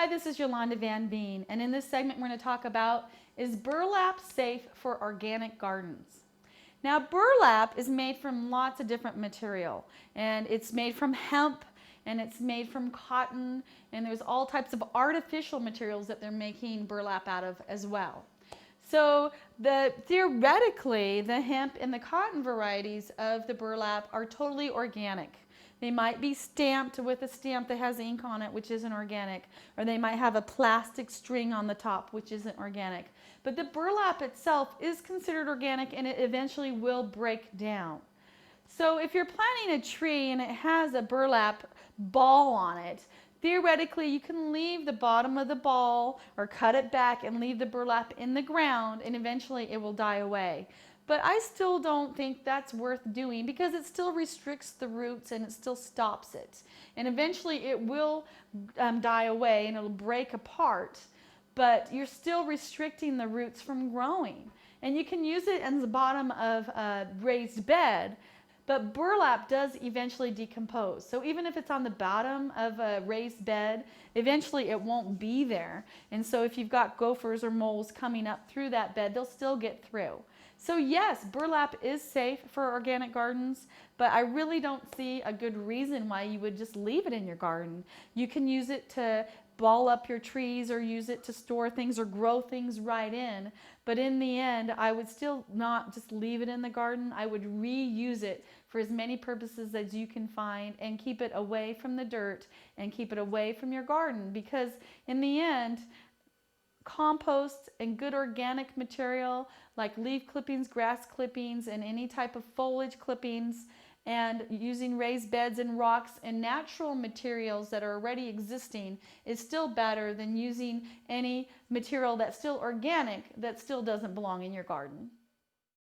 Hi, this is Yolanda Van Veen, and in this segment we're going to talk about, is burlap safe for organic gardens? Now, burlap is made from lots of different material, and it's made from hemp, and it's made from cotton, and there's all types of artificial materials that they're making burlap out of as well. So theoretically, the hemp and the cotton varieties of the burlap are totally organic. They might be stamped with a stamp that has ink on it, which isn't organic, or they might have a plastic string on the top, which isn't organic. But the burlap itself is considered organic, and it eventually will break down. So if you're planting a tree and it has a burlap ball on it, theoretically you can leave the bottom of the ball or cut it back and leave the burlap in the ground, and eventually it will die away. But I still don't think that's worth doing, because it still restricts the roots and it still stops it. And eventually it will die away and it'll break apart, but you're still restricting the roots from growing. And you can use it in the bottom of a raised bed, but burlap does eventually decompose. So even if it's on the bottom of a raised bed, eventually it won't be there. And so if you've got gophers or moles coming up through that bed, they'll still get through. So yes, burlap is safe for organic gardens, but I really don't see a good reason why you would just leave it in your garden. You can use it to ball up your trees, or use it to store things or grow things right in. But in the end, I would still not just leave it in the garden. I would reuse it for as many purposes as you can find, and keep it away from the dirt and keep it away from your garden, because in the end, compost and good organic material like leaf clippings, grass clippings, and any type of foliage clippings, and using raised beds and rocks and natural materials that are already existing is still better than using any material that's still organic that still doesn't belong in your garden.